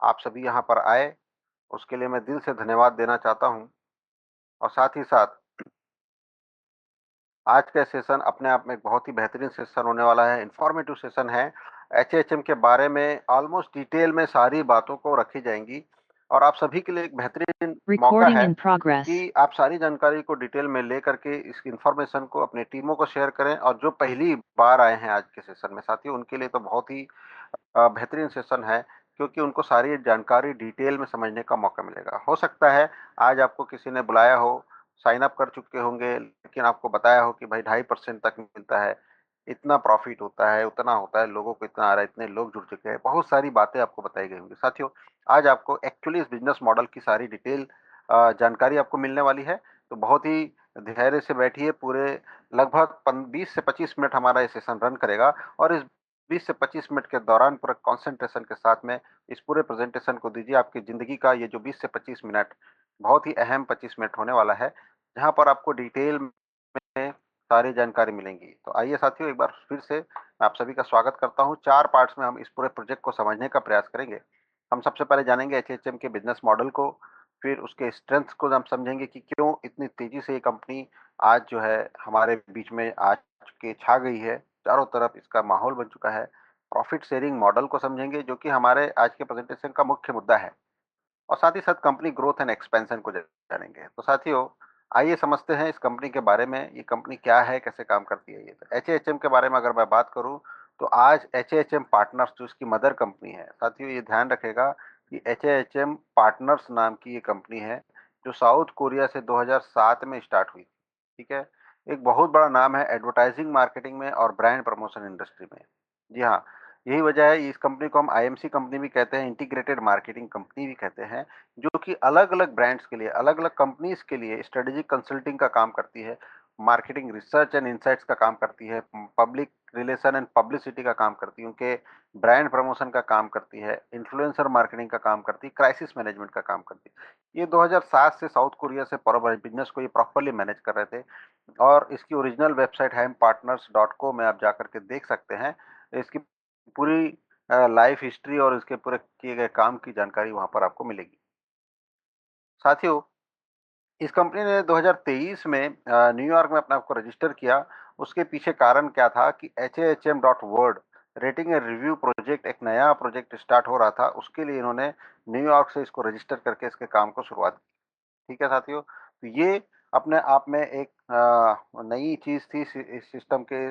आप सभी यहाँ पर आए, उसके लिए मैं दिल से धन्यवाद देना चाहता हूँ। और साथ ही साथ आज का सेशन अपने आप में एक बहुत ही बेहतरीन सेशन होने वाला है, इन्फॉर्मेटिव सेशन है। एचएएचएम के बारे में ऑलमोस्ट डिटेल में सारी बातों को रखी जाएंगी और आप सभी के लिए एक बेहतरीन मौका Recording है in progress. कि आप सारी जानकारी को डिटेल में ले करके इस इन्फॉर्मेशन को अपने टीमों को शेयर करें। और जो पहली बार आए हैं आज के सेशन में साथियों, उनके लिए तो बहुत ही बेहतरीन सेशन है, क्योंकि उनको सारी जानकारी डिटेल में समझने का मौका मिलेगा। हो सकता है आज आपको किसी ने बुलाया हो, साइन अप कर चुके होंगे, लेकिन आपको बताया हो कि भाई 2.5% तक मिलता है, इतना प्रॉफिट होता है, उतना होता है, लोगों को इतना आ रहा है, इतने लोग जुड़ चुके हैं, बहुत सारी बातें आपको बताई गई होंगी। साथियों, आज आपको एक्चुअली इस बिजनेस मॉडल की सारी डिटेल जानकारी आपको मिलने वाली है। तो बहुत ही धैर्य से बैठिए। पूरे लगभग 20 से 25 मिनट हमारा ये सेशन रन करेगा और इस 20 से 25 मिनट के दौरान पूरा कंसंट्रेशन के साथ में इस पूरे प्रेजेंटेशन को दीजिए। आपकी ज़िंदगी का ये जो 20 से 25 मिनट बहुत ही अहम 25 मिनट होने वाला है, जहाँ पर आपको डिटेल में सारी जानकारी मिलेंगी। तो आइए साथियों, एक बार फिर से मैं आप सभी का स्वागत करता हूँ। 4 पार्ट्स में हम इस पूरे प्रोजेक्ट को समझने का प्रयास करेंगे। हम सबसे पहले जानेंगे एचएचएम के बिज़नेस मॉडल को, फिर उसके स्ट्रेंथ्स को हम समझेंगे कि क्यों इतनी तेज़ी से ये कंपनी आज जो है हमारे बीच में आज के छा गई है। चारों तरफ इसका माहौल बन चुका है। प्रॉफिट शेयरिंग मॉडल को समझेंगे, जो कि हमारे आज के प्रेजेंटेशन का मुख्य मुद्दा है। और साथ ही साथ कंपनी ग्रोथ एंड एक्सपेंशन को जानेंगे। तो साथियों, आइए समझते हैं इस कंपनी के बारे में। ये कंपनी क्या है, कैसे काम करती है। ये तो एचएएचएम के बारे में अगर मैं बात करूं, तो आज एचएएचएम पार्टनर्स जो इसकी मदर कंपनी है, साथियों ये ध्यान रखेगा कि एचएएचएम पार्टनर्स नाम की ये कंपनी है, जो साउथ कोरिया से 2007 में स्टार्ट हुई। ठीक है। एक बहुत बड़ा नाम है एडवर्टाइजिंग, मार्केटिंग में और ब्रांड प्रमोशन इंडस्ट्री में। जी हाँ, यही वजह है इस कंपनी को हम आईएमसी कंपनी भी कहते हैं, इंटीग्रेटेड मार्केटिंग कंपनी भी कहते हैं, जो कि अलग-अलग ब्रांड्स के लिए, अलग-अलग कंपनीज के लिए स्ट्रेटेजिक कंसल्टिंग का काम करती है, मार्केटिंग रिसर्च एंड इनसाइट्स का काम करती है, पब्लिक रिलेशन एंड पब्लिसिटी का काम करती है, उनके ब्रांड प्रमोशन का काम करती है, इन्फ्लुएंसर मार्केटिंग का काम करती है, क्राइसिस मैनेजमेंट का काम करती है। ये 2007 से साउथ कोरिया से बिजनेस को ये प्रॉपर्ली मैनेज कर रहे थे। और इसकी ओरिजिनल वेबसाइट hampartners.co में आप जाकर के देख सकते हैं। इसकी पूरी लाइफ हिस्ट्री और इसके पूरे किए गए काम की जानकारी वहाँ पर आपको मिलेगी। साथियों, इस कंपनी ने 2023 में न्यूयॉर्क में अपने आप को रजिस्टर किया। उसके पीछे कारण क्या था कि HAHM.World rating and review project, एक नया प्रोजेक्ट स्टार्ट हो रहा था, उसके लिए इन्होंने न्यूयॉर्क से इसको रजिस्टर करके इसके काम को शुरुआत की। ठीक है साथियों, तो ये अपने आप में एक नई चीज़ थी इस सिस्टम के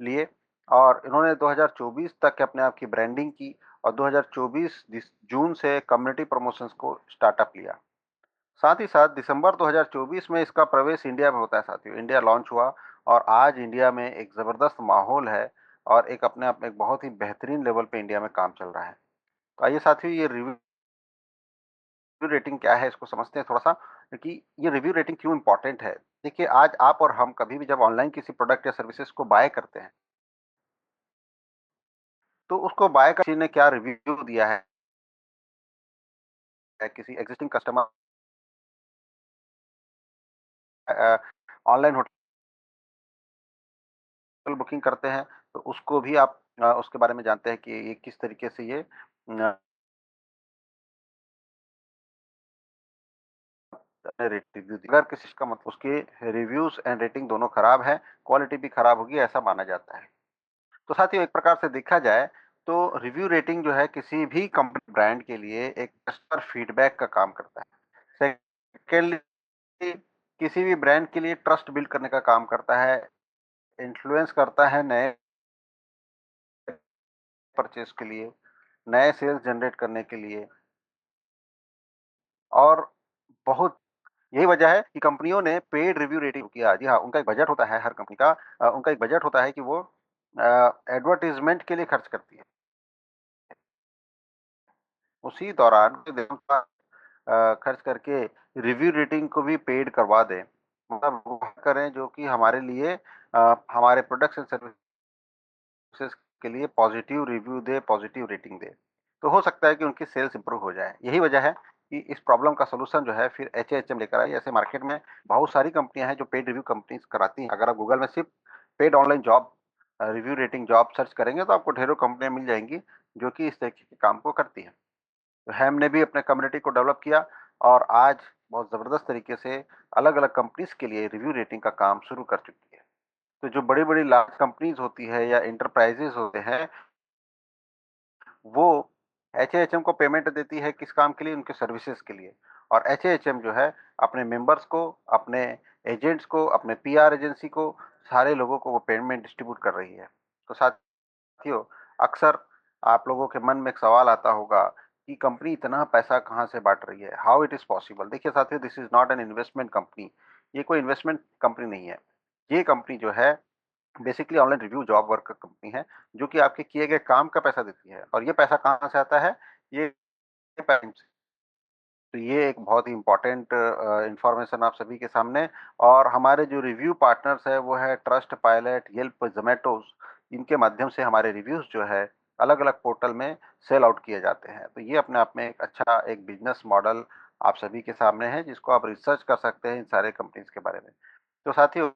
लिए। और इन्होंने 2024 तक अपने आप की ब्रांडिंग की और 2024 जून से कम्युनिटी प्रमोशंस को स्टार्टअप लिया। साथ ही साथ दिसंबर 2024 में इसका प्रवेश इंडिया में होता है साथियों। इंडिया लॉन्च हुआ और आज इंडिया में एक ज़बरदस्त माहौल है और एक अपने आप में एक बहुत ही बेहतरीन लेवल पे इंडिया में काम चल रहा है। तो आइए साथियों, ये रिव्यू रेटिंग क्या है इसको समझते हैं थोड़ा सा, कि ये रिव्यू रेटिंग क्यों इंपॉर्टेंट है। देखिए, आज आप और हम कभी भी जब ऑनलाइन किसी प्रोडक्ट या सर्विसेज को बाय करते हैं, तो उसको बाय किसी ने क्या रिव्यू दिया है, किसी existing customer online hotel booking करते हैं, तो उसको भी आप उसके बारे में जानते हैं कि ये किस तरीके से ये रिव्यू, अगर किसी का मतलब उसके रिव्यूज एंड रेटिंग दोनों खराब है, क्वालिटी भी खराब होगी, ऐसा माना जाता है। तो साथियों, एक प्रकार से देखा जाए तो रिव्यू रेटिंग जो है किसी भी कंपनी ब्रांड के लिए एक कस्टमर फीडबैक का काम करता है। सेकेंडली, किसी भी ब्रांड के लिए ट्रस्ट बिल्ड करने का काम करता है, इन्फ्लुएंस करता है नए परचेज के लिए, नए सेल्स जनरेट करने के लिए। और बहुत यही वजह है कि कंपनियों ने पेड रिव्यू रेटिंग किया। जी हाँ, उनका एक बजट होता है हर कंपनी का। उनका एक बजट होता है कि वो एडवर्टाइजमेंट के लिए खर्च करती है। उसी दौरान खर्च करके रिव्यू रेटिंग को भी पेड करवा दें। मतलब वो करें जो कि हमारे लिए हमारे प्रोडक्ट्स एंड सर्विसेज के लिए पॉजिटिव रिव्यू दे, पॉजिटिव रेटिंग दे। तो हो सकता है कि उनकी सेल्स इंप्रूव हो जाए। यही वजह है कि इस प्रॉब्लम का सॉल्यूशन जो है फिर एचएएचएम लेकर आई। ऐसे मार्केट में बहुत सारी कंपनियां हैं जो पेड रिव्यू कंपनीज कराती हैं। अगर आप गूगल में सिर्फ paid online job review rating job search करेंगे, तो आपको ढेरों कंपनियां मिल जाएंगी जो कि इस तरीके के काम को करती हैं। तो हैम ने भी अपने कम्युनिटी को डेवलप किया और आज बहुत ज़बरदस्त तरीके से अलग-अलग कंपनीज़ के लिए रिव्यू रेटिंग का काम शुरू कर चुकी है। तो जो बड़ी-बड़ी लार्ज कंपनीज़ होती है या एंटरप्राइज़ेज़ होते हैं, वो एचएएचएम को पेमेंट देती है किस काम के लिए? उनके सर्विसेज़ के लिए। और एचएएचएम जो है अपने मेंबर्स को, अपने एजेंट्स को, अपने पीआर एजेंसी को, सारे लोगों को वो पेमेंट डिस्ट्रीब्यूट कर रही है। तो साथियों, अक्सर आप लोगों के मन में एक सवाल आता होगा कि कंपनी इतना पैसा कहाँ से बाँट रही है? How it is possible? देखिए साथियों, this is not an investment company. ये कोई इन्वेस्टमेंट कंपनी नहीं है। ये कंपनी जो है basically online review job work का कंपनी है, जो कि आपके किए गए काम का पैसा देती है और ये पैसा कहाँ से आता है? ये पेरेंट्स से। तो ये एक बहुत ही इम्पोर्टेंट इन्फॉर्मेशन आप सभी के सामने। और हमारे जो रिव्यू पार्टनर्स हैं वो है ट्रस्टपाइलट, येल्प, ज़ोमैटोज़। इनके माध्यम से हमारे रिव्यूज़ जो है अलग-अलग पोर्टल में सेल आउट किए जाते हैं। तो ये अपने आप में एक अच्छा एक बिज़नेस मॉडल आप सभी के सामने है, जिसको आप रिसर्च कर सकते हैं इन सारे कंपनीज़ के बारे में। तो साथियों,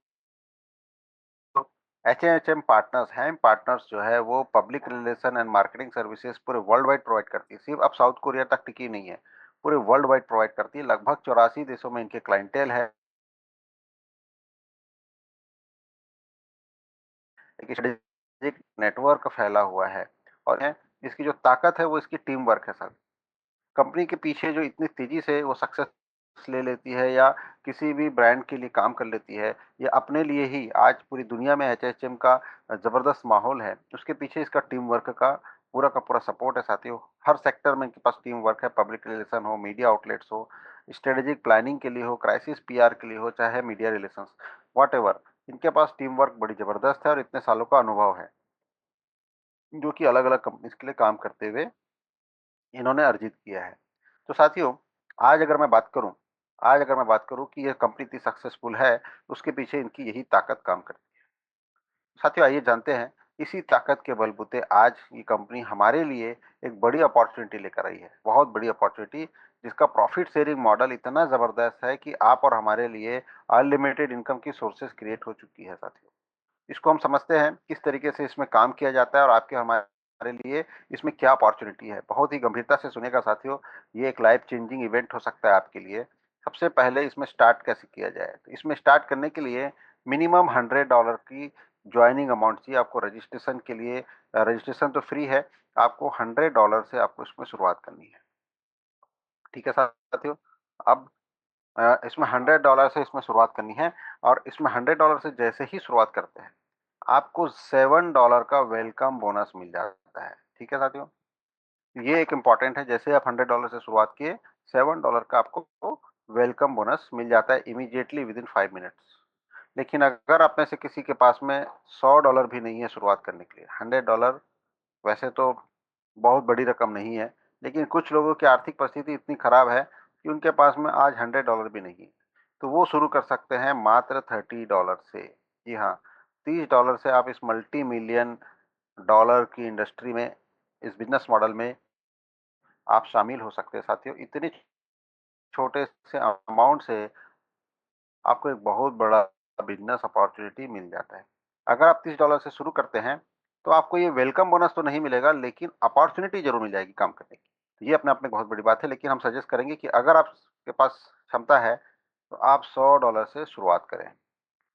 एचएएचएम पार्टनर्स हैम पार्टनर्स जो है वो public relation and marketing services पूरे वर्ल्ड वाइड प्रोवाइड करती है। सिर्फ अब साउथ कोरिया तक टिकी नहीं है, पूरे वर्ल्ड वाइड प्रोवाइड करती है। लगभग 84 देशों में इनके क्लाइंटेल है। एक स्ट्रेटेजिक नेटवर्क फैला हुआ है और इसकी जो ताकत है वो इसकी टीम वर्क है सर। कंपनी के पीछे जो इतनी तेज़ी से वो सक्सेस ले लेती है या किसी भी ब्रांड के लिए काम कर लेती है या अपने लिए ही आज पूरी दुनिया में एचएचएम का ज़बरदस्त माहौल है, उसके पीछे इसका टीम वर्क का पूरा सपोर्ट है साथियों। हर सेक्टर में इनके पास टीम वर्क है, पब्लिक रिलेशन हो, मीडिया आउटलेट्स हो, स्ट्रेटेजिक प्लानिंग के लिए हो, क्राइसिस पीआर के लिए हो, चाहे मीडिया रिलेशंस, व्हाटएवर। इनके पास टीम वर्क बड़ी ज़बरदस्त है और इतने सालों का अनुभव है, जो कि अलग-अलग कंपनीज़ के लिए काम करते हुए इन्होंने अर्जित किया है। तो साथियों, आज अगर मैं बात करूँ आज अगर मैं बात करूँ कि ये कंपनी इतनी सक्सेसफुल है, उसके पीछे इनकी यही ताकत काम करती है। साथियों, आइए जानते हैं, इसी ताकत के बलबूते आज ये कंपनी हमारे लिए एक बड़ी अपॉर्च्युनिटी लेकर आई है। बहुत बड़ी अपॉर्च्युनिटी, जिसका प्रॉफिट शेयरिंग मॉडल इतना ज़बरदस्त है कि आप और हमारे लिए अनलिमिटेड इनकम की सोर्सेज़ क्रिएट हो चुकी है साथियों। इसको हम समझते हैं किस तरीके से इसमें काम किया जाता है और आपके हमारे लिए इसमें क्या अपॉर्चुनिटी है। बहुत ही गंभीरता से सुनिएगा साथियों, ये एक लाइफ चेंजिंग इवेंट हो सकता है आपके लिए। सबसे पहले इसमें स्टार्ट कैसे किया जाए? तो इसमें स्टार्ट करने के लिए मिनिमम $100 की जॉइनिंग अमाउंट चाहिए आपको रजिस्ट्रेशन के लिए। रजिस्ट्रेशन तो फ्री है, आपको $100 से आपको इसमें शुरुआत करनी है। ठीक है साथियों? अब इसमें $100 से इसमें शुरुआत करनी है और इसमें $100 से जैसे ही शुरुआत करते हैं, आपको $7 का वेलकम बोनस मिल जाता है। ठीक है साथियों? ये एक इम्पोर्टेंट है, जैसे आप $100 से शुरुआत किए, $7 का आपको वेलकम बोनस मिल जाता है इमीडिएटली विदिन 5 मिनट्स। लेकिन अगर आप में से किसी के पास में $100 भी नहीं है शुरुआत करने के लिए, $100 वैसे तो बहुत बड़ी रकम नहीं है, लेकिन कुछ लोगों की आर्थिक परिस्थिति इतनी खराब है कि उनके पास में आज $100 भी नहीं है। तो वो शुरू कर सकते हैं मात्र $30 से। जी हाँ, $30 से आप इस मल्टी मिलियन डॉलर की इंडस्ट्री में, इस बिज़नेस मॉडल में आप शामिल हो सकते हैं साथियों। इतने छोटे से अमाउंट से आपको एक बहुत बड़ा बिज़नेस अपॉर्च्युनिटी मिल जाता है। अगर आप $30 से शुरू करते हैं, तो आपको ये वेलकम बोनस तो नहीं मिलेगा, लेकिन अपॉर्च्युनिटी ज़रूर मिल जाएगी काम करने की। तो ये अपने आप में बहुत बड़ी बात है, लेकिन हम सजेस्ट करेंगे कि अगर आपके पास क्षमता है, तो आप $100 से शुरुआत करें।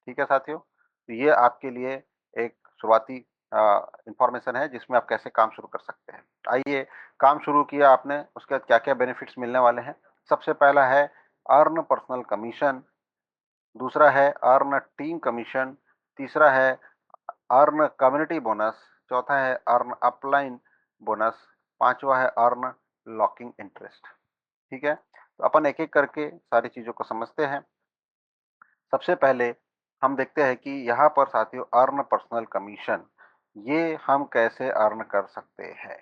ठीक है साथियों? तो ये आपके लिए एक शुरुआती इन्फॉर्मेशन है जिसमें आप कैसे काम शुरू कर सकते हैं। आइए, काम शुरू किया आपने, उसके बाद क्या-क्या बेनिफिट्स मिलने वाले हैं। सबसे पहला है अर्न पर्सनल कमीशन, दूसरा है अर्न टीम कमीशन, तीसरा है अर्न कम्युनिटी बोनस, चौथा है अर्न अपलाइन बोनस, पाँचवा है अर्न लॉकिंग इंटरेस्ट। ठीक है? तो अपन एक-एक करके सारी चीज़ों को समझते हैं। सबसे पहले हम देखते हैं कि यहाँ पर साथियों अर्न पर्सनल कमीशन, ये हम कैसे अर्न कर सकते हैं?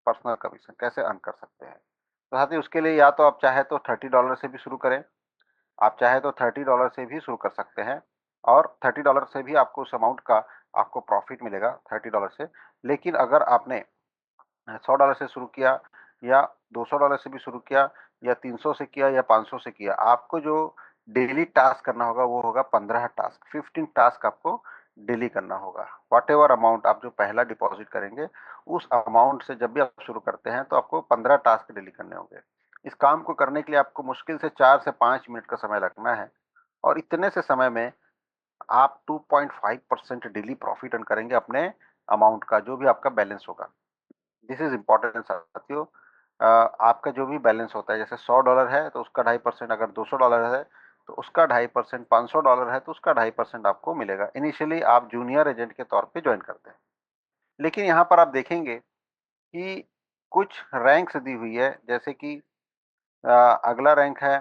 पर्सनल कमीशन कैसे अर्न कर सकते हैं? तो साथियों उसके लिए या तो आप चाहे तो $30 से भी शुरू करें, आप चाहे तो $30 से भी शुरू कर सकते हैं और $30 से भी आपको उस अमाउंट का आपको प्रॉफ़िट मिलेगा $30 से। लेकिन अगर आपने $100 से शुरू किया या $200 से भी शुरू किया या 300 से किया या 500 से किया, आपको जो डेली टास्क करना होगा वो होगा 15 टास्क, 15 टास्क आपको डेली करना होगा। व्हाटएवर अमाउंट आप जो पहला डिपॉज़िट करेंगे, उस अमाउंट से जब भी आप शुरू करते हैं तो आपको 15 टास्क डेली करने होंगे। इस काम को करने के लिए आपको मुश्किल से 4 से 5 मिनट का समय लगना है और इतने से समय में आप 2.5% डेली प्रॉफिट अर्न करेंगे अपने अमाउंट का, जो भी आपका बैलेंस होगा। दिस इज़ इम्पोर्टेंट साथियों। आपका जो भी बैलेंस होता है, जैसे $100 है तो उसका 2.5%, अगर $200 है तो उसका 2.5%, $500 है तो उसका 2.5% आपको मिलेगा। इनिशियली आप जूनियर एजेंट के तौर पे जॉइन करते हैं। लेकिन यहाँ पर आप देखेंगे कि कुछ रैंक्स दी हुई है, जैसे कि अगला रैंक है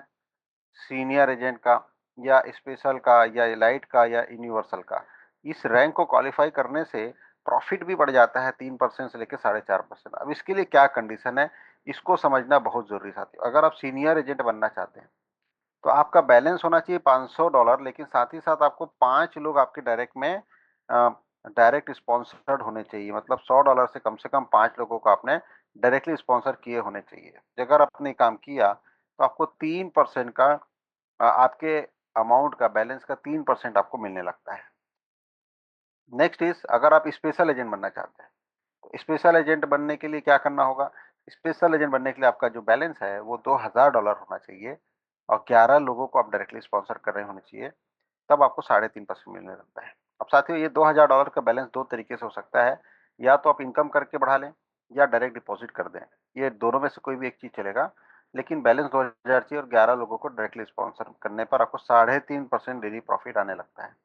सीनियर एजेंट का या स्पेशल का या एलाइट का या यूनिवर्सल का। इस रैंक को क्वालिफाई करने से प्रॉफिट भी बढ़ जाता है 3% से लेकर 4.5%। अब इसके लिए क्या कंडीशन है, इसको समझना बहुत ज़रूरी साथियों। अगर आप सीनियर एजेंट बनना चाहते हैं तो आपका बैलेंस होना चाहिए $500, लेकिन साथ ही साथ आपको 5 लोग आपके डायरेक्ट में डायरेक्ट स्पॉन्सर्ड होने चाहिए। मतलब $100 से कम 5 लोगों को आपने डायरेक्टली स्पॉन्सर किए होने चाहिए। अगर आपने काम किया तो आपको 3% का आपके अमाउंट का, बैलेंस का 3% आपको मिलने लगता है। नेक्स्ट इज़, अगर आप स्पेशल एजेंट बनना चाहते हैं, तो स्पेशल एजेंट बनने के लिए क्या करना होगा? स्पेशल एजेंट बनने के लिए आपका जो बैलेंस है वो $2000 होना चाहिए और 11 लोगों को आप डायरेक्टली स्पॉन्सर कर रहे होने चाहिए, तब आपको 3.5% मिलने लगता है। अब साथियों, ये $2000 का बैलेंस 2 तरीके से हो सकता है, या तो आप इनकम करके बढ़ा लें या डायरेक्ट डिपॉज़िट कर दें। ये दोनों में से कोई भी एक चीज़ चलेगा, लेकिन बैलेंस 2000 चाहिए और 11 लोगों को डायरेक्टली स्पॉन्सर करने पर आपको 3.5% डेली प्रॉफिट आने लगता है।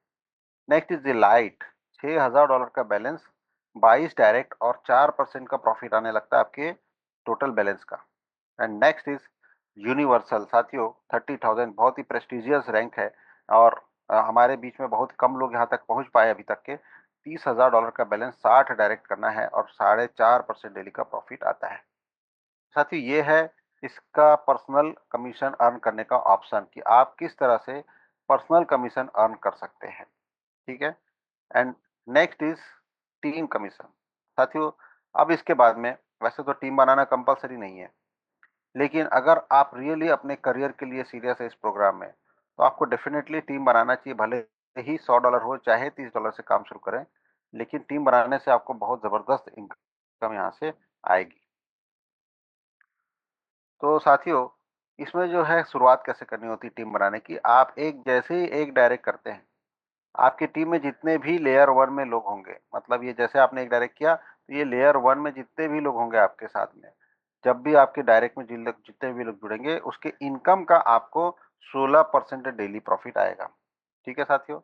नेक्स्ट इज़ डिलाइट, $6000 का बैलेंस, 22 डायरेक्ट और 4% का प्रॉफिट आने लगता है आपके टोटल बैलेंस का। एंड नेक्स्ट इज़ यूनिवर्सल साथियों, 30,000, बहुत ही प्रेस्टिजियस रैंक है और हमारे बीच में बहुत कम लोग यहाँ तक पहुँच पाए अभी तक के। $30,000 का बैलेंस, 60 डायरेक्ट करना है और 4.5% डेली का प्रॉफिट आता है। साथियों, ये है इसका पर्सनल कमीशन अर्न करने का ऑप्शन, कि आप किस तरह से पर्सनल कमीशन अर्न कर सकते हैं। ठीक है? And next is team commission. साथियों, अब इसके बाद में, वैसे तो टीम बनाना कंपल्सरी नहीं है, लेकिन अगर आप रियली अपने करियर के लिए सीरियस है इस प्रोग्राम में, तो आपको डेफ़िनेटली टीम बनाना चाहिए। भले ही $100 हो, चाहे $30 से काम शुरू करें, लेकिन टीम बनाने से आपको बहुत ज़बरदस्त इनकम यहाँ से आएगी। तो साथियों, इसमें जो है शुरुआत कैसे करनी होती है टीम बनाने की, आप एक जैसे ही एक डायरेक्ट करते हैं, आपकी टीम में जितने भी लेयर 1 में लोग होंगे, मतलब ये जैसे आपने एक डायरेक्ट किया, तो ये लेयर 1 में जितने भी लोग होंगे आपके साथ में, जब भी आपके डायरेक्ट में जितने भी लोग जुड़ेंगे, उसके इनकम का आपको 16% डेली प्रॉफिट आएगा। ठीक है साथियों?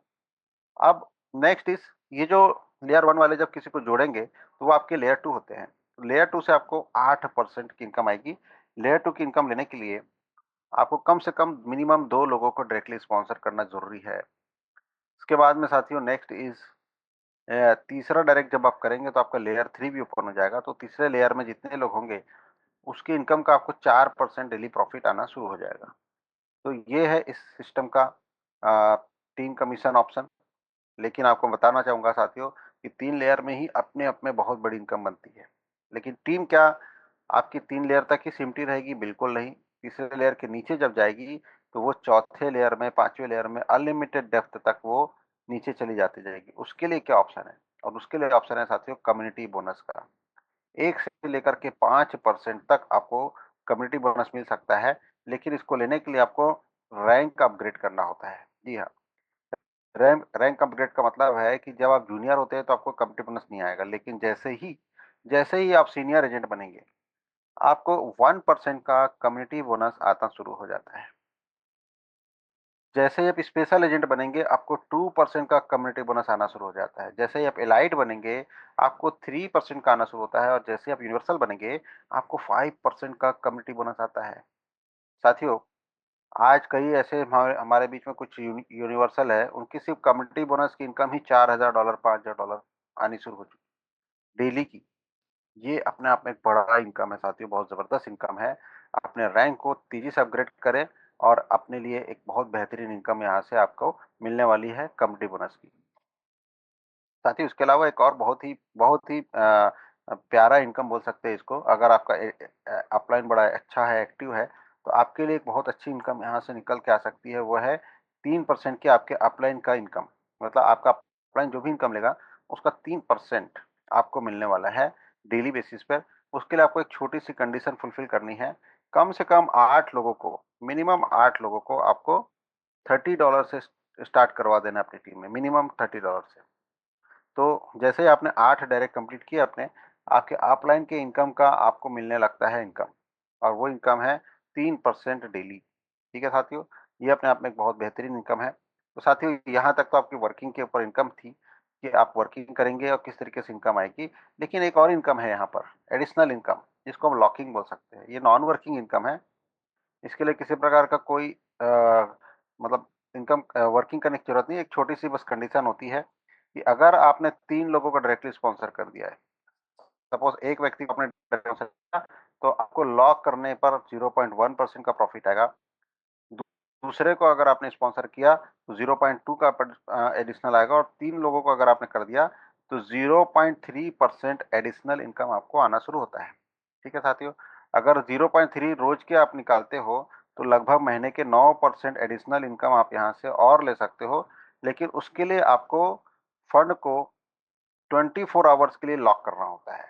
अब नेक्स्ट इज़, ये जो लेयर 1 वाले जब किसी को जोड़ेंगे, तो वो आपके लेयर 2 होते हैं। लेयर 2 से आपको 8% की इनकम आएगी। लेयर 2 की इनकम लेने के लिए आपको कम से कम मिनिमम 2 लोगों को डायरेक्टली स्पॉन्सर करना ज़रूरी है। इसके बाद में साथियों, नेक्स्ट इज़, तीसरा डायरेक्ट जब आप करेंगे तो आपका लेयर 3 भी ओपन हो जाएगा, तो तीसरे लेयर में जितने लोग होंगे, उसकी इनकम का आपको 4% डेली प्रॉफिट आना शुरू हो जाएगा। तो ये है इस सिस्टम का अ, टीम कमीशन ऑप्शन। लेकिन आपको बताना चाहूँगा साथियों कि 3 लेयर में ही अपने-अपने बहुत बड़ी इनकम बनती है। लेकिन टीम क्या आपकी 3 लेयर तक ही सिमटी रहेगी? बिल्कुल नहीं। तीसरे लेयर के नीचे जब जाएगी, तो वो चौथे लेयर में, 5वें लेयर में अनलिमिटेड डेप्थ तक वो नीचे चली जाती जाएगी। उसके लिए क्या ऑप्शन है? और उसके लिए ऑप्शन है साथियों कम्युनिटी बोनस का। 1 से लेकर के 5% तक आपको कम्युनिटी बोनस मिल सकता है, लेकिन इसको लेने के लिए आपको रैंक अपग्रेड करना होता है। जी हाँ। रैंक रैंक अपग्रेड का मतलब है कि जब आप जूनियर होते हैं तो आपको कम्युनिटी बोनस नहीं आएगा, लेकिन जैसे ही आप सीनियर एजेंट बनेंगे, आपको 1% का कम्युनिटी बोनस आता शुरू हो जाता है। जैसे ही आप स्पेशल एजेंट बनेंगे, आपको 2% का कम्युनिटी बोनस आना शुरू हो जाता है। जैसे ही आप एलाइट बनेंगे, आपको 3% का आना शुरू होता है और जैसे ही आप यूनिवर्सल बनेंगे, आपको 5% का कम्युनिटी बोनस आता है। साथियों, आज कई ऐसे हमारे हमारे बीच में कुछ यूनिवर्सल है, उनकी सिर्फ़ कम्युनिटी बोनस की इनकम ही $4000, $5000 आनी शुरू हो चुकी है, डेली की। ये अपने आप में एक बड़ा इनकम है साथियों, बहुत ज़बरदस्त इनकम है। अपने रैंक को तेज़ी से अपग्रेड करें और अपने लिए एक बहुत बेहतरीन इनकम यहाँ से आपको मिलने वाली है कम्युनिटी बोनस की। साथ ही उसके अलावा एक और बहुत ही प्यारा इनकम बोल सकते हैं इसको, अगर आपका अपलाइन बड़ा अच्छा है, एक्टिव है, तो आपके लिए एक बहुत अच्छी इनकम यहाँ से निकल के आ सकती है, वो है 3% की आपके अपलाइन का इनकम। मतलब आपका अपलाइन जो भी इनकम लेगा उसका 3% आपको मिलने वाला है डेली बेसिस पर। उसके लिए आपको एक छोटी-सी कंडीशन फुलफिल करनी है। कम से कम 8 लोगों को, मिनिमम 8 लोगों को आपको $30 से स्टार्ट करवा देना है अपनी टीम में, मिनिमम $30 से। तो जैसे ही आपने 8 डायरेक्ट कंप्लीट किए अपने, आपके अपलाइन के इनकम का आपको मिलने लगता है इनकम, और वो इनकम है 3% डेली। ठीक है साथियों? ये अपने आप में एक बहुत बेहतरीन इनकम है। तो साथियों, यहाँ तक तो आपकी वर्किंग के ऊपर इनकम थी कि आप वर्किंग करेंगे और किस तरीके से इनकम आएगी। लेकिन एक और इनकम है यहाँ पर, एडिशनल इनकम, जिसको हम लॉकिंग बोल सकते हैं। ये नॉन वर्किंग इनकम है। इसके लिए किसी प्रकार का कोई मतलब इनकम वर्किंग करने की ज़रूरत नहीं है। एक छोटी-सी बस कंडीशन होती है कि अगर आपने 3 लोगों को डायरेक्टली स्पॉन्सर कर दिया है, सपोज़ एक व्यक्ति को आपने डायरेक्टली स्पॉन्सर किया, तो आपको लॉक करने पर 0.1% का प्रॉफ़िट आएगा। दू दूसरे को अगर आपने स्पॉन्सर किया, तो 0.2 का एडिशनल आएगा, और 3 लोगों को अगर आपने कर दिया, तो 0.3% एडिशनल इनकम आपको आना शुरू होता है। ठीक है साथियों? अगर 0.3 रोज़ के आप निकालते हो, तो लगभग महीने के 9% एडिशनल इनकम आप यहाँ से और ले सकते हो। लेकिन उसके लिए आपको फंड को 24 आवर्स के लिए लॉक करना होता है।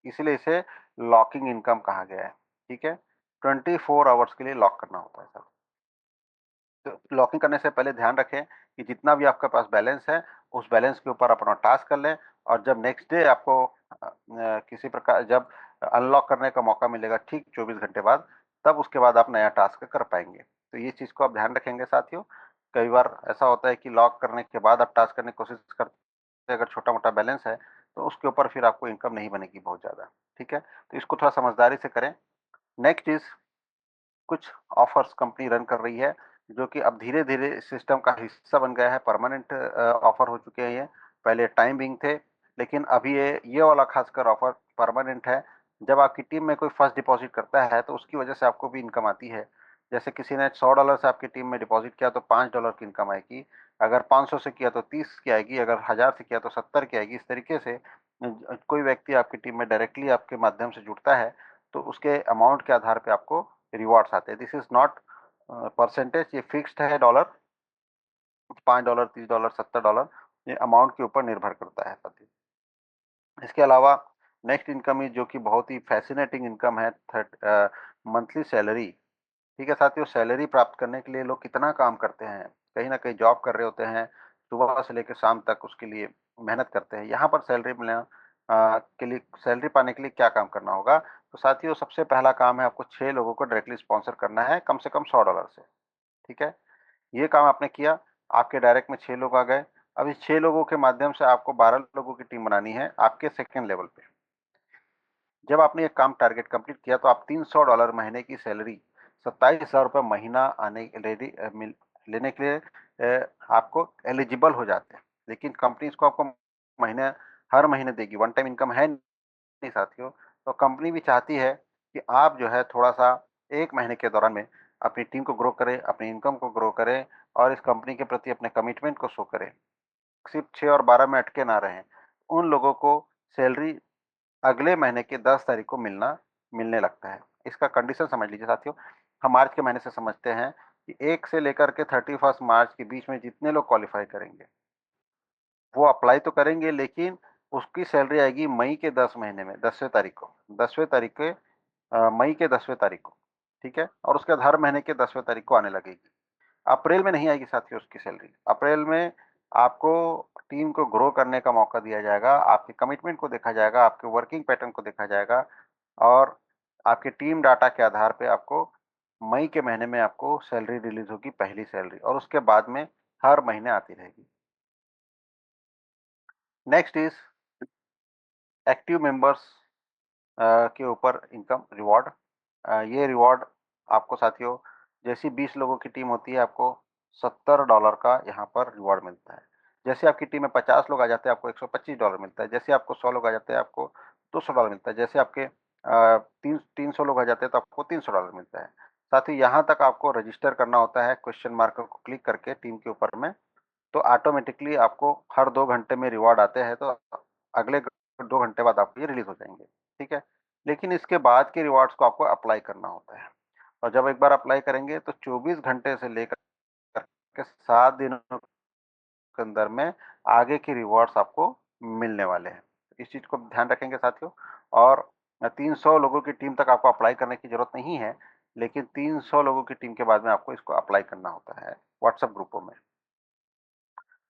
इसलिए इसे लॉकिंग इनकम कहा गया है। ठीक है? 24 आवर्स के लिए लॉक करना होता है सर। तो लॉकिंग करने से पहले ध्यान रखें कि जितना भी आपके पास बैलेंस है, उस बैलेंस के ऊपर अपना टास्क कर लें, और जब नेक्स्ट डे आपको किसी प्रकार जब अनलॉक करने का मौका मिलेगा ठीक 24 घंटे बाद, तब उसके बाद आप नया टास्क कर पाएँगे। तो ये चीज़ को आप ध्यान रखेंगे साथियों। कई बार ऐसा होता है कि लॉक करने के बाद आप टास्क करने की कोशिश करते हैं, अगर छोटा-मोटा बैलेंस है, तो उसके ऊपर फिर आपको इनकम नहीं बनेगी बहुत ज़्यादा। ठीक है? तो इसको थोड़ा समझदारी से करें। नेक्स्ट इज़, कुछ ऑफर्स कंपनी रन कर रही है, जो कि अब धीरे-धीरे सिस्टम का हिस्सा बन गया है, परमानेंट ऑफर हो चुके हैं ये। पहले टाइम बिंग थे, लेकिन अभी ये वाला खासकर ऑफर परमानेंट है। जब आपकी टीम में कोई फर्स्ट डिपॉज़िट करता है, तो उसकी वजह से आपको भी इनकम आती है। जैसे किसी ने $100 से आपकी टीम में डिपॉज़िट किया, तो $5 की इनकम आएगी। अगर 500 से किया तो 30 की आएगी, अगर 1000 से किया तो 70 की आएगी। इस तरीके से कोई व्यक्ति आपकी टीम में डायरेक्टली आपके माध्यम से जुड़ता है, तो उसके अमाउंट के आधार पे आपको रिवॉर्ड्स आते हैं। दिस इज़ नॉट परसेंटेज, ये फिक्स्ड है डॉलर, $5, $30, $70, ये अमाउंट के ऊपर निर्भर करता है साथियों। इसके अलावा नेक्स्ट इनकम जो कि बहुत ही फ़ैसिनेटिंग इनकम है, मंथली सैलरी। ठीक है साथियों? सैलरी प्राप्त करने के लिए लोग कितना काम करते हैं, कहीं न कहीं जॉब कर रहे होते हैं, सुबह से लेकर शाम तक उसके लिए मेहनत करते हैं। यहाँ पर सैलरी मिलना के लिए, सैलरी पाने के लिए क्या काम करना होगा? तो साथियों, सबसे पहला काम है आपको 6 लोगों को डायरेक्टली स्पॉन्सर करना है, कम से कम $100 से। ठीक है? ये काम आपने किया, आपके डायरेक्ट में 6 लोग आ गए। अब इस 6 लोगों के माध्यम से आपको 12 लोगों की टीम बनानी है आपके सेकंड लेवल पे। जब आपने ये काम टारगेट कंप्लीट किया, तो आप $300 महीने की सैलरी, ₹27,000 महीना आने रेडी मिल लेने के लिए आपको एलिजिबल हो जाते हैं। लेकिन कंपनी इसको आपको महीने हर महीने देगी, वन टाइम इनकम है नहीं साथियों। तो कंपनी भी चाहती है कि आप जो है थोड़ा-सा 1 महीने के दौरान में अपनी टीम को ग्रो करें, अपनी इनकम को ग्रो करें, और इस कंपनी के प्रति अपने कमिटमेंट को शो करें। सिर्फ 6 और 12 में अटके ना रहें। उन लोगों को सैलरी अगले महीने की 10 तारीख को मिलने लगता है। इसका कंडीशन समझ लीजिए साथियों। हम मार्च के महीने से समझते हैं कि 1 से लेकर के 31 मार्च के बीच में जितने लोग क्वालीफाई करेंगे, वो अप्लाई तो करेंगे, लेकिन उसकी सैलरी आएगी मई के 10 महीने में, 10वें तारीख को। 10वें तारीख के मई के 10वें तारीख को, ठीक है? और उसके बाद हर महीने के 10वें तारीख को आने लगेगी। अप्रैल में नहीं आएगी साथियों उसकी सैलरी। अप्रैल में आपको टीम को ग्रो करने का मौका दिया जाएगा, आपके कमिटमेंट को देखा जाएगा, आपके वर्किंग पैटर्न को देखा जाएगा, और आपके टीम डाटा के आधार पे आपको मई के महीने में आपको सैलरी रिलीज़ होगी, पहली सैलरी, और उसके बाद में हर महीने आती रहेगी। नेक्स्ट इज़ एक्टिव मेंबर्स के ऊपर इनकम रिवॉर्ड। ये रिवॉर्ड आपको साथियों, जैसी 20 लोगों की टीम होती है, आपको $70 का यहाँ पर रिवॉर्ड मिलता है। जैसे आपकी टीम में 50 लोग आ जाते हैं, आपको $125 मिलता है। जैसे आपको 100 लोग आ जाते हैं, आपको $200 मिलता है। जैसे आपके 300 लोग आ जाते हैं, तो आपको $300 मिलता है। साथ ही यहाँ तक आपको रजिस्टर करना होता है क्वेश्चन मार्क को क्लिक करके टीम के ऊपर में, तो ऑटोमेटिकली आपको हर 2 घंटे में रिवॉर्ड आते हैं, तो अगले 2 घंटे बाद आपको ये रिलीज़ हो जाएँगे, ठीक है? लेकिन इसके बाद के रिवॉर्ड्स को आपको अप्लाई करना होता है, और जब एक बार अप्लाई करेंगे, तो 24 घंटे से लेकर के 7 दिनों के अंदर में आगे की रिवॉर्ड्स आपको मिलने वाले हैं। इस चीज़ को ध्यान रखेंगे साथियों। और 300 लोगों की टीम तक आपको अप्लाई करने की ज़रूरत नहीं है, लेकिन 300 लोगों की टीम के बाद में आपको इसको अप्लाई करना होता है व्हाट्सएप ग्रुपों में।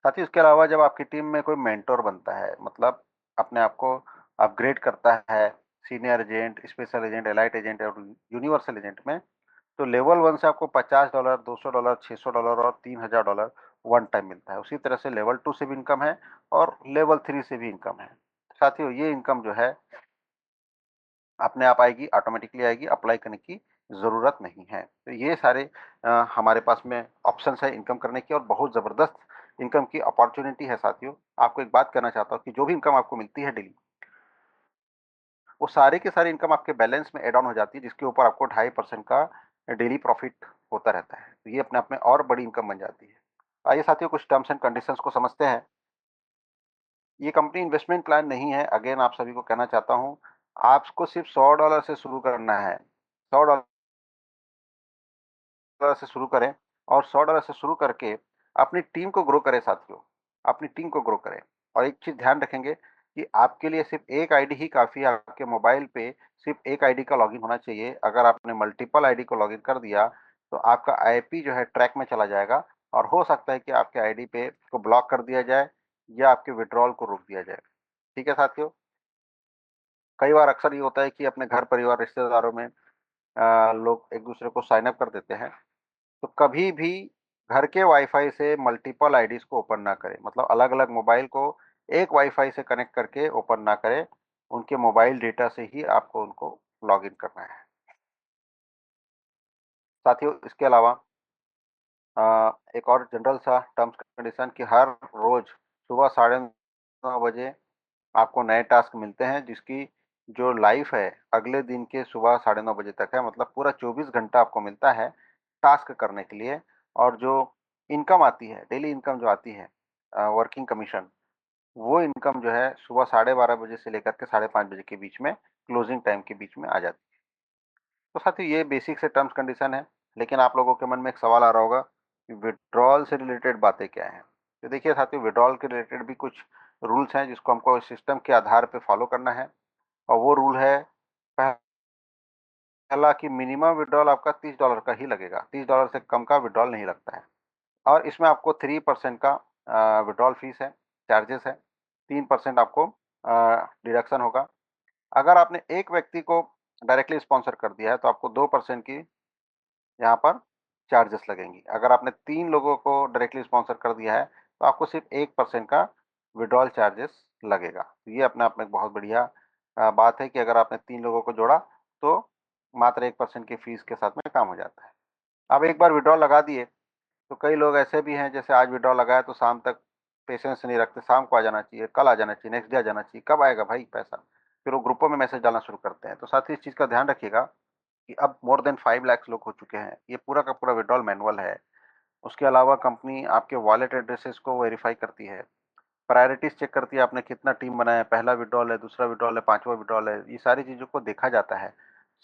साथ ही इसके अलावा जब आपकी टीम में कोई मेंटर बनता है, मतलब अपने आप को अपग्रेड करता है senior agent, special agent, elite agent और यूनिवर्सल एजेंट में, तो लेवल 1 से आपको $50, $200, $600 और $3000 वन टाइम मिलता है। उसी तरह से लेवल 2 से भी इनकम है और लेवल 3 से भी इनकम है। साथियों, ये इनकम जो है अपने आप आएगी, ऑटोमेटिकली आएगी, अप्लाई करने की ज़रूरत नहीं है। तो ये सारे हमारे पास में ऑप्शंस है इनकम करने की और बहुत ज़बरदस्त इनकम की अपॉर्च्युनिटी है साथियों। आपको एक बात कहना चाहता हूँ कि जो भी इनकम आपको मिलती है डेली, वो सारे के सारे इनकम आपके बैलेंस में ऐड ऑन हो जाती है, जिसके ऊपर आपको 2.5% का डेली प्रॉफिट होता रहता है। तो ये अपने आप में और बड़ी इनकम बन जाती है। आइए साथियों, कुछ टर्म्स एंड कंडीशंस को समझते हैं। ये कंपनी इन्वेस्टमेंट प्लान नहीं है। अगेन आप सभी को कहना चाहता हूँ, आपको सिर्फ $100 से शुरू करना है। $100 से शुरू करें और $100 से शुरू करके अपनी टीम को ग्रो करें साथियों, अपनी टीम को ग्रो करें। और एक चीज़ ध्यान रखेंगे कि आपके लिए सिर्फ एक आईडी ही काफ़ी है। आपके मोबाइल पे सिर्फ एक आईडी का लॉगिन होना चाहिए। अगर आपने मल्टीपल आईडी को लॉगिन कर दिया, तो आपका आईपी जो है ट्रैक में चला जाएगा और हो सकता है कि आपके आईडी पे को ब्लॉक कर दिया जाए या आपके विड्रॉल को रोक दिया जाए। ठीक है साथियों? कई बार अक्सर ये होता है कि अपने घर परिवार रिश्तेदारों में लोग एक दूसरे को साइन अप कर देते हैं। तो कभी भी घर के वाईफाई से मल्टीपल आईडीज़ को ओपन ना करें। मतलब अलग-अलग मोबाइल को एक वाईफाई से कनेक्ट करके ओपन ना करें। उनके मोबाइल डेटा से ही आपको उनको लॉगिन करना है। साथियों, इसके अलावा एक और जनरल सा टर्म्स कंडीशन कि हर रोज़ सुबह साढ़े 9 बजे आपको नए टास्क मिलते हैं, जिसकी जो लाइफ है अगले दिन के सुबह साढ़े 9 बजे तक है। मतलब पूरा 24 घंटा आपको मिलता है टास्क करने के लिए। और जो इनकम आती है, डेली इनकम जो आती है, वर्किंग कमीशन, वो इनकम जो है सुबह 12:30 बजे से लेकर के 5:30 बजे के बीच में, क्लोजिंग टाइम के बीच में आ जाती है। तो साथियों, ये बेसिक से टर्म्स कंडीशन है। लेकिन आप लोगों के मन में एक सवाल आ रहा होगा कि विड्रॉल से रिलेटेड बातें क्या हैं? तो देखिए साथियों, विड्रॉल के रिलेटेड भी कुछ रूल्स हैं जिसको हमको सिस्टम के आधार पे फॉलो करना है। और वो रूल है, पहला कि मिनिमम विड्रॉल आपका $30 का ही लगेगा। $30 से कम का विड्रॉल नहीं लगता है। और इसमें आपको 3% का विड्रॉल फीस है, चार्जेस है। 3% आपको डिडक्शन होगा। अगर आपने एक व्यक्ति को डायरेक्टली स्पॉन्सर कर दिया है, तो आपको 2% की यहाँ पर चार्जेस लगेंगी। अगर आपने 3 लोगों को डायरेक्टली स्पॉन्सर कर दिया है, तो आपको सिर्फ 1% का विड्रॉल चार्जेस लगेगा। तो ये अपने आप में एक बहुत बढ़िया बात है कि अगर आपने 3 लोगों को जोड़ा, तो मात्र 1% की फीस के साथ में काम हो जाता है। अब एक बार विड्रॉल लगा दिए, तो कई लोग ऐसे भी हैं, जैसे आज विड्रॉल लगाया तो शाम तक पेशेंस नहीं रखते, शाम को आ जाना चाहिए, कल आ जाना चाहिए, नेक्स्ट डे आ जाना चाहिए, कब आएगा भाई पैसा? फिर वो ग्रुपों में मैसेज डालना शुरू करते हैं। तो साथ ही इस चीज़ का ध्यान रखिएगा कि अब मोर देन 5 लाख लोग हो चुके हैं। ये पूरा का पूरा विड्रॉल मैनुअल है। उसके अलावा कंपनी आपके वॉलेट एड्रेसेस को वेरीफाई करती है, प्रायोरिटीज़ चेक करती है, आपने कितना टीम बनाया है, पहला विड्रॉल है, दूसरा विड्रॉल है, 5वां विड्रॉल है, ये सारी चीज़ों को देखा जाता है,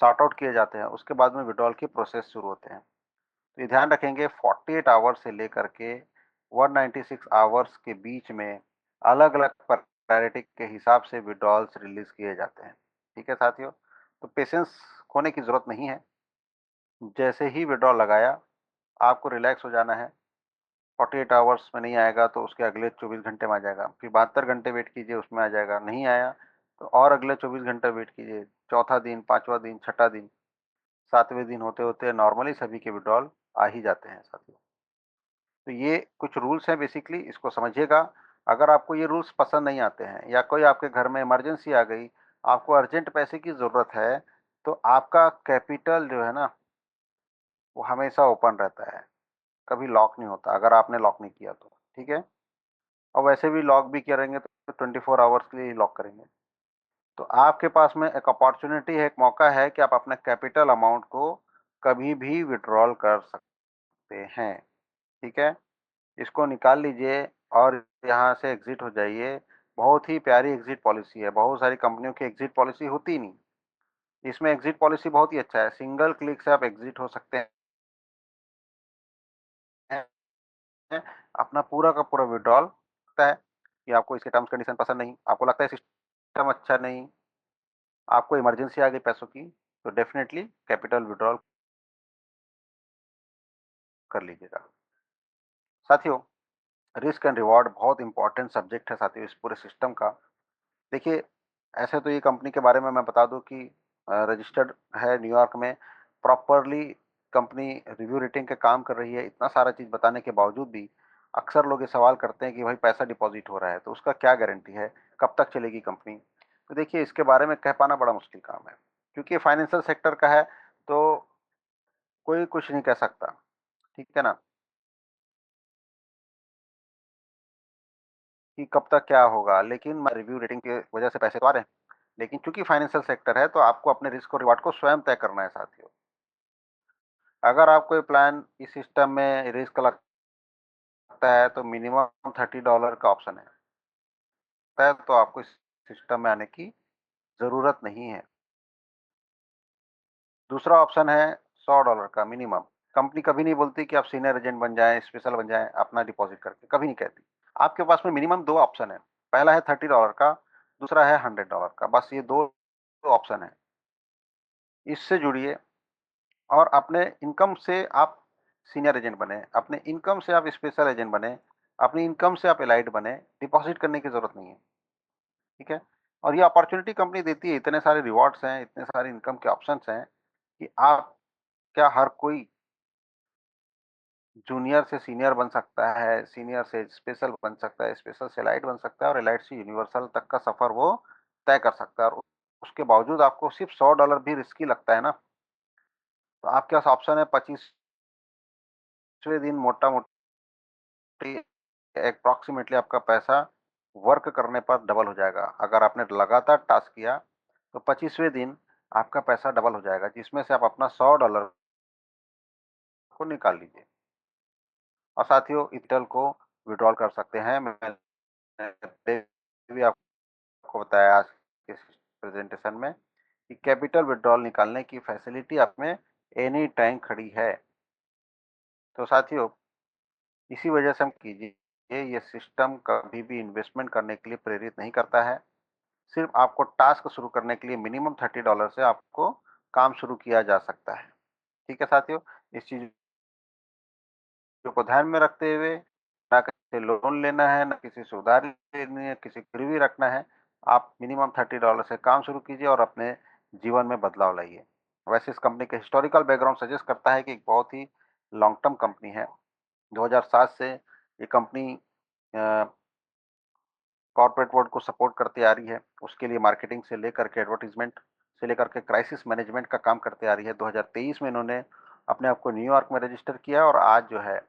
सॉर्ट आउट किए जाते हैं, उसके बाद में विड्रॉल की प्रोसेस शुरू होते हैं। तो ये ध्यान रखेंगे, 48 आवर्स से लेकर के 196 आवर्स के बीच में अलग-अलग प्रायोरिटी के हिसाब से विड्रॉल्स रिलीज़ किए जाते हैं। ठीक है साथियों? तो पेशेंस खोने की ज़रूरत नहीं है। जैसे ही विड्रॉल लगाया, आपको रिलैक्स हो जाना है। 48 आवर्स में नहीं आएगा तो उसके अगले 24 घंटे में आ जाएगा। फिर 72 घंटे वेट कीजिए, उसमें आ जाएगा। नहीं आया तो और अगले 24 घंटे वेट कीजिए। चौथा दिन, 5वां दिन, छठा दिन, 7वें दिन होते-होते नॉर्मली सभी के विड्रॉल आ ही जाते हैं साथियों। तो ये कुछ रूल्स हैं बेसिकली, इसको समझिएगा। अगर आपको ये रूल्स पसंद नहीं आते हैं या कोई आपके घर में इमरजेंसी आ गई, आपको अर्जेंट पैसे की ज़रूरत है, तो आपका कैपिटल जो है ना, वो हमेशा ओपन रहता है, कभी लॉक नहीं होता अगर आपने लॉक नहीं किया तो, ठीक है? और वैसे भी लॉक भी करेंगे तो 24 आवर्स के लिए ही लॉक करेंगे। तो आपके पास में एक अपॉर्च्युनिटी है, एक मौका है कि आप अपने कैपिटल अमाउंट को कभी भी विथड्रॉल कर सकते हैं, ठीक है? इसको निकाल लीजिए और यहाँ से एग्ज़िट हो जाइए। बहुत ही प्यारी एग्ज़िट पॉलिसी है, बहुत सारी कंपनियों की एग्ज़िट पॉलिसी होती ही नहीं। इसमें एग्ज़िट पॉलिसी बहुत ही अच्छा है, सिंगल क्लिक से आप एग्ज़िट हो सकते हैं। अपना पूरा का पूरा विथड्रॉल लगता है कि आपको इसके टर्म्स कंडीशन पसंद नहीं, आपको लगता है सिस्टम अच्छा नहीं, आपको इमरजेंसी आ गई पैसों की, तो डेफ़िनेटली कैपिटल विथड्रॉल कर लीजिएगा। साथियों, रिस्क एंड रिवॉर्ड बहुत इम्पोर्टेंट सब्जेक्ट है साथियों इस पूरे सिस्टम का। देखिए, ऐसे तो ये कंपनी के बारे में मैं बता दूँ कि रजिस्टर्ड है न्यूयॉर्क में, प्रॉपरली कंपनी रिव्यू रेटिंग का काम कर रही है। इतना सारा चीज़ बताने के बावजूद भी अक्सर लोग ये सवाल करते हैं कि भाई पैसा डिपॉज़िट हो रहा है, तो उसका क्या गारंटी है? कब तक चलेगी कंपनी? तो देखिए, इसके बारे में कह पाना बड़ा मुश्किल काम है, क्योंकि फाइनेंशियल सेक्टर का है, तो कोई कुछ नहीं कह सकता, ठीक है ना? कि कब तक क्या होगा, लेकिन मैं रिव्यू रेटिंग की वजह से पैसे तो आ रहे हैं। लेकिन चूँकि फाइनेंशियल सेक्टर है, तो आपको अपने रिस्क और रिवार्ड को स्वयं तय करना है साथियों। अगर आप कोई प्लान इस सिस्टम में रिस्क लगता है, तो मिनिमम $30 का ऑप्शन है, तो आपको इस सिस्टम में आने की ज़रूरत नहीं है। दूसरा ऑप्शन है $100 का मिनिमम। कंपनी कभी नहीं बोलती कि आप सीनियर एजेंट बन जाएँ, स्पेशल बन जाएँ अपना डिपॉज़िट करके, कभी नहीं कहती। आपके पास में मिनिमम 2 ऑप्शन है। पहला है $30 का, दूसरा है $100 का, बस ये 2 ऑप्शन हैं। इससे जुड़िए और अपने इनकम से आप सीनियर एजेंट बने, अपने इनकम से आप स्पेशल एजेंट बने, अपनी इनकम से आप एलाइट बने, डिपॉज़िट करने की ज़रूरत नहीं है, ठीक है? और ये अपॉर्च्युनिटी कंपनी देती है, इतने सारे रिवॉर्ड्स हैं, इतने सारे इनकम के ऑप्शंस हैं कि आप क्या हर कोई जूनियर से सीनियर बन सकता है, सीनियर से स्पेशल बन सकता है, स्पेशल से एलाइट बन सकता है और एलाइट से यूनिवर्सल तक का सफ़र वो तय कर सकता है और उसके बावजूद आपको सिर्फ़ $100 भी रिस्की लगता है ना, तो आपके पास ऑप्शन है 25वें दिन मोटा-मोटी एप्रोक्सिमेटली आपका पैसा वर्क करने पर डबल हो जाएगा। अगर आपने लगातार टास्क किया, तो 25वें दिन आपका पैसा डबल हो जाएगा, जिसमें से आप अपना $100 को निकाल लीजिए। और साथियों, इटल को विथड्रॉल कर सकते हैं। मैंने भी आपको बताया आज के इस प्रेज़ेंटेशन में कि कैपिटल विथड्रॉल निकालने की फैसिलिटी आप में एनी टाइम खड़ी है। तो साथियों, इसी वजह से हम कीजिए, ये सिस्टम कभी भी इन्वेस्टमेंट करने के लिए प्रेरित नहीं करता है। सिर्फ़ आपको टास्क शुरू करने के लिए मिनिमम $30 से आपको काम शुरू किया जा सकता है। ठीक है साथियों? इस चीज़ को ध्यान में रखते हुए, ना किसी से लोन लेना है, ना किसी से उधारी लेनी है, किसी को गिरवी रखना है। आप मिनिमम $30 से काम शुरू कीजिए और अपने जीवन में बदलाव लाइए। वैसे इस कंपनी का हिस्टोरिकल बैकग्राउंड सजेस्ट करता है कि एक बहुत ही लॉन्ग टर्म कंपनी है। 2007 से ये कंपनी अ, कॉर्पोरेट वर्ल्ड को सपोर्ट करती आ रही है। उसके लिए मार्केटिंग से लेकर के एडवर्टाइज़मेंट से लेकर के क्राइसिस मैनेजमेंट का काम करते आ रही है। 2023 में इन्होंने अपने आप को न्यूयॉर्क में रजिस्टर किया और आज जो है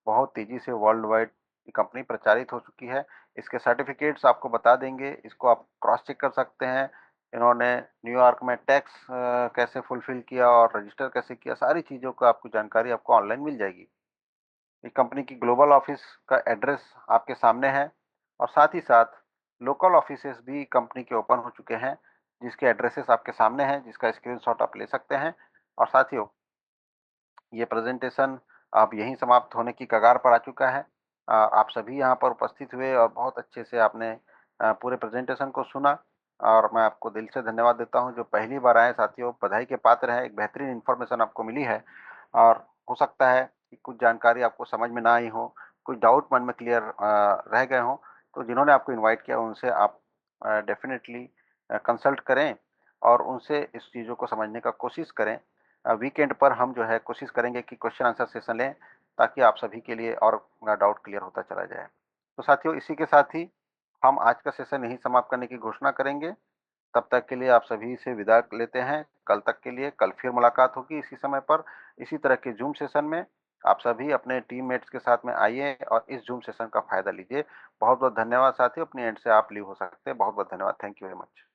बहुत तेज़ी से वर्ल्ड वाइड ये कंपनी प्रचारित हो चुकी है। इसके सर्टिफ़िकेट्स आपको बता देंगे, इसको आप क्रॉस चेक कर सकते हैं। इन्होंने न्यूयॉर्क में टैक्स कैसे फुलफ़िल किया और रजिस्टर कैसे किया, सारी चीज़ों का आपको जानकारी आपको ऑनलाइन मिल जाएगी। ये कंपनी की ग्लोबल ऑफ़िस का एड्रेस आपके सामने है और साथ ही साथ लोकल ऑफ़िसेज़ भी कंपनी के ओपन हो चुके हैं, जिसके एड्रेसेस आपके सामने हैं, जिसका स्क्रीनशॉट आप ले सकते हैं। और साथियों, ये प्रेज़ेंटेशन अब यहीं समाप्त होने की कगार पर आ चुका है। आप सभी यहाँ पर उपस्थित हुए और बहुत अच्छे से आपने पूरे प्रेज़ेंटेशन को सुना और मैं आपको दिल से धन्यवाद देता हूँ। जो पहली बार आए साथियों, बधाई के पात्र हैं, एक बेहतरीन इन्फॉर्मेशन आपको मिली है और हो सकता है कि कुछ जानकारी आपको समझ में ना आई हो, कुछ डाउट मन में क्लियर रह गए हों, तो जिन्होंने आपको इनवाइट किया उनसे आप डेफ़िनिटली कंसल्ट करें और उनसे इस चीज़ों को समझने का कोशिश करें। वीकेंड पर हम जो है कोशिश करेंगे कि क्वेश्चन आंसर सेशन लें, ताकि आप सभी के लिए और डाउट क्लियर होता चला जाए। तो साथियों, इसी के साथ ही हम आज का सेशन यहीं समाप्त करने की घोषणा करेंगे। तब तक के लिए आप सभी से विदा लेते हैं। कल तक के लिए, कल फिर मुलाकात होगी इसी समय पर, इसी तरह के ज़ूम सेशन में। आप सभी अपने टीममेट्स के साथ में आइए और इस ज़ूम सेशन का फ़ायदा लीजिए। बहुत-बहुत धन्यवाद साथियों, अपनी एंड से आप लीव हो सकते हैं। बहुत-बहुत धन्यवाद। Thank you very much.